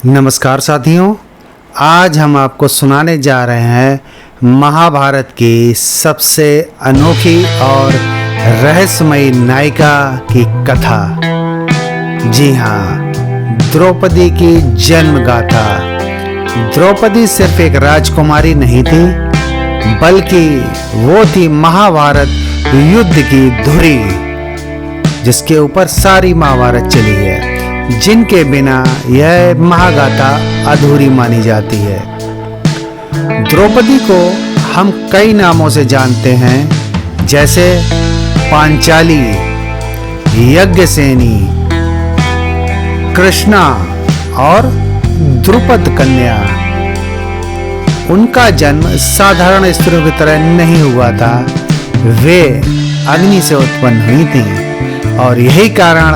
नमस्कार साथियों, आज हम आपको सुनाने जा रहे हैं महाभारत की सबसे अनोखी और रहस्यमयी नायिका की कथा। जी हाँ, द्रौपदी की जन्म गाथा। द्रौपदी सिर्फ एक राजकुमारी नहीं थी, बल्कि वो थी महाभारत युद्ध की धुरी, जिसके ऊपर सारी महाभारत चली है, जिनके बिना यह महागाथा अधूरी मानी जाती है। द्रौपदी को हम कई नामों से जानते हैं, जैसे पांचाली, यज्ञसेनी, कृष्णा और द्रुपद कन्या। उनका जन्म साधारण स्त्रियों की तरह नहीं हुआ था, वे अग्नि से उत्पन्न हुई थीं और यही कारण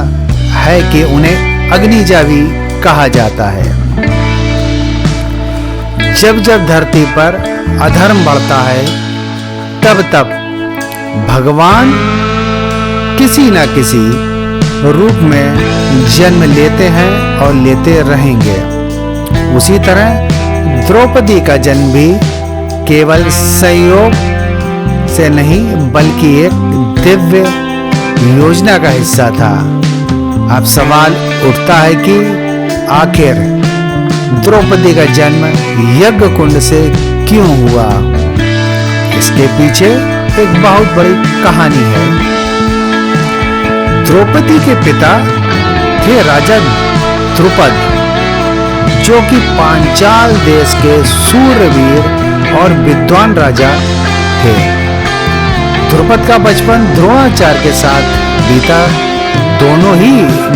है कि उन्हें अग्निजा भी कहा जाता है। जब जब धरती पर अधर्म बढ़ता है, तब तब भगवान किसी न किसी रूप में जन्म लेते हैं और लेते रहेंगे। उसी तरह द्रौपदी का जन्म भी केवल संयोग से नहीं, बल्कि एक दिव्य योजना का हिस्सा था। अब सवाल उठता है कि आखिर द्रौपदी का जन्म यज्ञ कुंड से क्यों हुआ? इसके पीछे एक बहुत बड़ी कहानी है। द्रौपदी के पिता थे राजा द्रुपद, जो कि पांचाल देश के शूरवीर और विद्वान राजा थे। द्रुपद का बचपन द्रोणाचार्य के साथ बीता। दोनों ही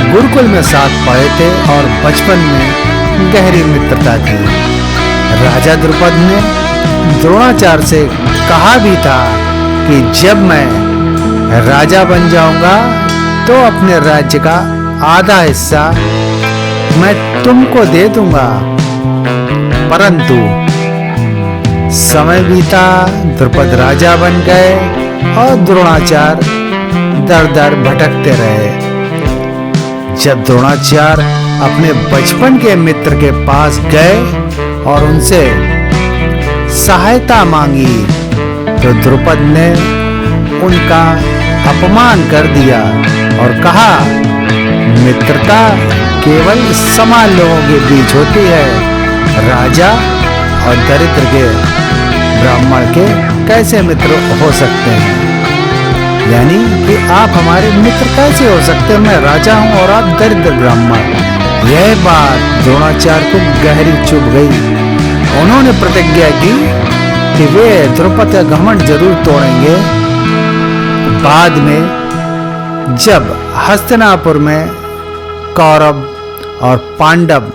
गुरुकुल में साथ पढ़े थे और बचपन में गहरी मित्रता थी। राजा द्रुपद ने द्रोणाचार्य से कहा भी था कि जब मैं राजा बन जाऊंगा तो अपने राज्य का आधा हिस्सा मैं तुमको दे दूंगा। परंतु समय बीता, द्रुपद राजा बन गए और द्रोणाचार्य दर दर भटकते रहे। जब द्रोणाचार्य अपने बचपन के मित्र के पास गए और उनसे सहायता मांगी, तो द्रुपद ने उनका अपमान कर दिया और कहा, मित्रता केवल समान लोगों के बीच होती है, राजा और दरिद्र के ब्राह्मण के कैसे मित्र हो सकते हैं? यानी कि आप हमारे मित्र कैसे हो सकते हैं? मैं राजा हूं और आप दरिद्र ब्राह्मण। यह बात द्रोणाचार्य को गहरी चुभ गई। उन्होंने प्रतिज्ञा की कि वे द्रौपद का घमंड जरूर तोड़ेंगे। बाद में जब हस्तिनापुर में कौरव और पांडव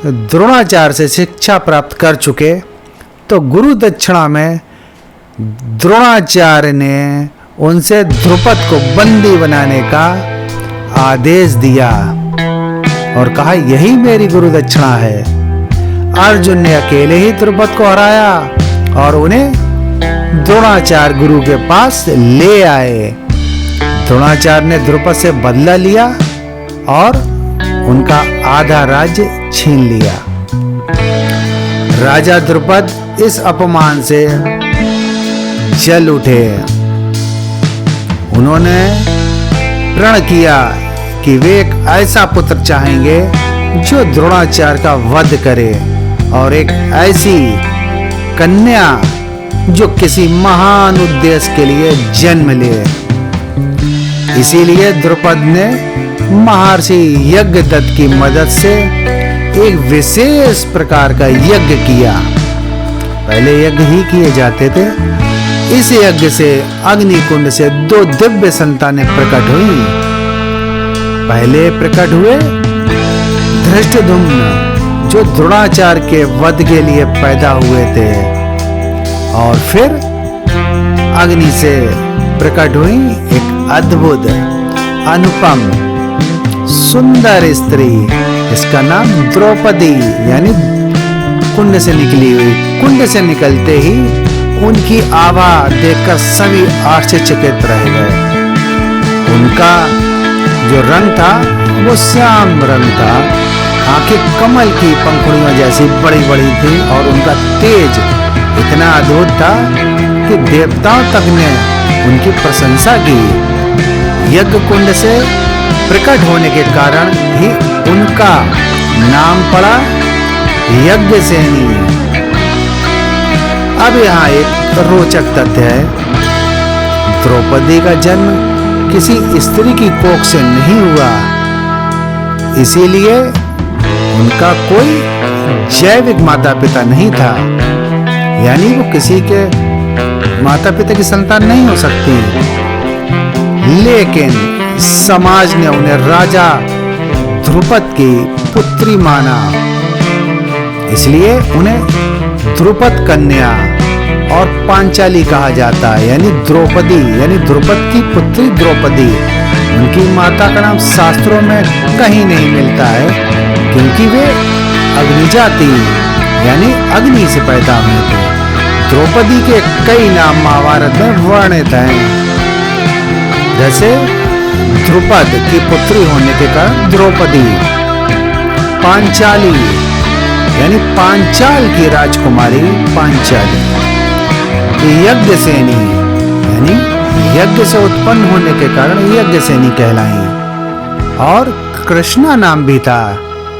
द्रोणाचार्य से शिक्षा प्राप्त कर चुके, तो गुरु दक्षिणा में द्रोणाचार्य ने उनसे द्रुपद को बंदी बनाने का आदेश दिया और कहा, यही मेरी गुरु दक्षिणा है। अर्जुन ने अकेले ही द्रुपद को हराया और उन्हें द्रोणाचार्य गुरु के पास ले आए। द्रोणाचार्य ने द्रुपद से बदला लिया और उनका आधा राज्य छीन लिया। राजा द्रुपद इस अपमान से जल उठे। उन्होंने प्रण किया कि वे एक ऐसा पुत्र चाहेंगे जो द्रोणाचार्य का वध करे और एक ऐसी कन्या जो किसी महान उद्देश्य के लिए जन्म ले। इसीलिए द्रुपद ने महर्षि यज्ञदत्त की मदद से एक विशेष प्रकार का यज्ञ किया। पहले यज्ञ ही किए जाते थे। इस यज्ञ से अग्निकुंड से 2 दिव्य संतानें प्रकट हुई। पहले प्रकट हुए धृष्टद्युम्न, जो द्रोणाचार्य के वध के लिए पैदा हुए थे, और फिर अग्नि से प्रकट हुई एक अद्भुत, अनुपम, सुंदर स्त्री, इसका नाम द्रौपदी, यानी कुंड से निकली हुई। कुंड से निकलते ही उनकी आभा देखकर सभी आश्चर्यचकित रह गए। उनका जो रंग था वो श्याम रंग था आंखें कमल की पंखुड़ियों जैसी बड़ी बड़ी थी और उनका तेज इतना अद्भुत था कि देवताओं तक ने उनकी प्रशंसा की। यज्ञ कुंड से प्रकट होने के कारण ही उनका नाम पड़ा यज्ञसेनी। अब यहाँ एक रोचक तथ्य है, द्रौपदी का जन्म किसी स्त्री की कोख से नहीं हुआ, इसीलिए उनका कोई जैविक माता पिता नहीं था, यानी वो किसी के माता पिता की संतान नहीं हो सकती। लेकिन समाज ने उन्हें राजा ध्रुपद की पुत्री माना, इसलिए उन्हें ध्रुपद कन्या और पांचाली कहा जाता है, यानी द्रौपदी, यानी ध्रुपद की पुत्री द्रौपदी। उनकी माता का नाम शास्त्रों में कहीं नहीं मिलता है, क्योंकि वे अग्निजाति यानी अग्नि से पैदा हुए थे। द्रौपदी के कई नाम महाभारत में वर्णित हैं, जैसे ध्रुपद की पुत्री होने के कारण द्रौपदी, पांचाली यानी पांचाल की राजकुमारी पांचाली, यज्ञसेनी यानी यज्ञ से उत्पन्न होने के कारण यज्ञसेनी कहलाई, और कृष्णा नाम भी था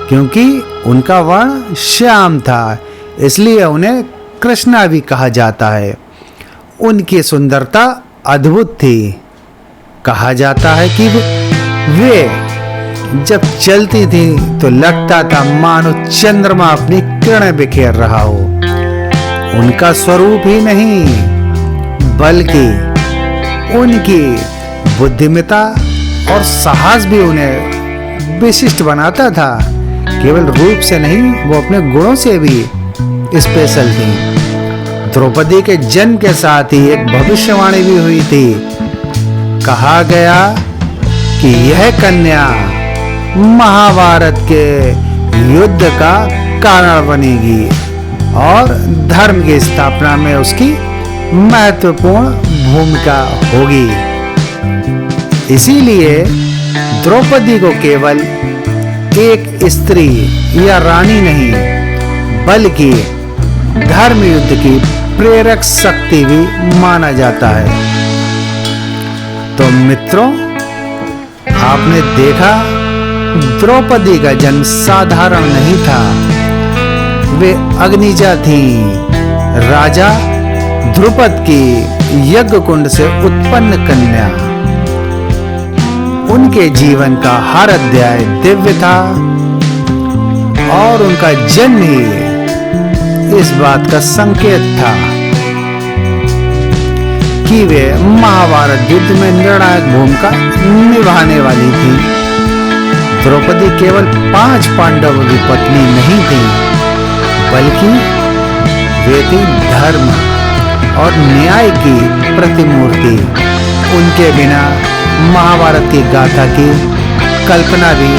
क्योंकि उनका वर्ण श्याम था, इसलिए उन्हें कृष्णा भी कहा जाता है। उनकी सुंदरता अद्भुत थी। कहा जाता है कि वे जब चलती थी तो लगता था मानो चंद्रमा अपनी किरणें बिखेर रहा हो। उनका स्वरूप ही नहीं बल्कि उनकी बुद्धिमत्ता और साहस भी उन्हें विशिष्ट बनाता था। केवल रूप से नहीं, वो अपने गुणों से भी स्पेशल थी। द्रौपदी के जन्म के साथ ही एक भविष्यवाणी भी हुई थी। कहा गया कि यह कन्या महाभारत के युद्ध का कारण बनेगी और धर्म की स्थापना में उसकी महत्वपूर्ण भूमिका होगी। इसीलिए द्रौपदी को केवल एक स्त्री या रानी नहीं, बल्कि धर्म युद्ध की प्रेरक शक्ति भी माना जाता है। तो मित्रों, आपने देखा द्रौपदी का जन्म साधारण नहीं था। वे अग्निजा थी, राजा ध्रुपद की यज्ञ कुंड से उत्पन्न कन्या। उनके जीवन का हर अध्याय दिव्य था और उनका जन्म ही इस बात का संकेत था कि वे महाभारत युद्ध में निर्णायक भूमिका निभाने वाली थी। द्रौपदी केवल 5 पांडवों की पत्नी नहीं थी, बल्कि वे थी धर्म और न्याय की प्रतिमूर्ति। उनके बिना महाभारत की गाथा की कल्पना भी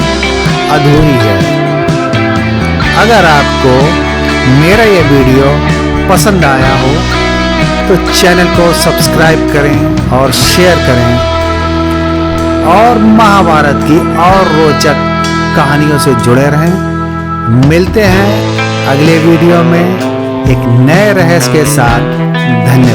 अधूरी है। अगर आपको मेरा ये वीडियो पसंद आया हो तो चैनल को सब्सक्राइब करें और शेयर करें, और महाभारत की और रोचक कहानियों से जुड़े रहें। मिलते हैं अगले वीडियो में एक नए रहस्य के साथ। धन्यवाद।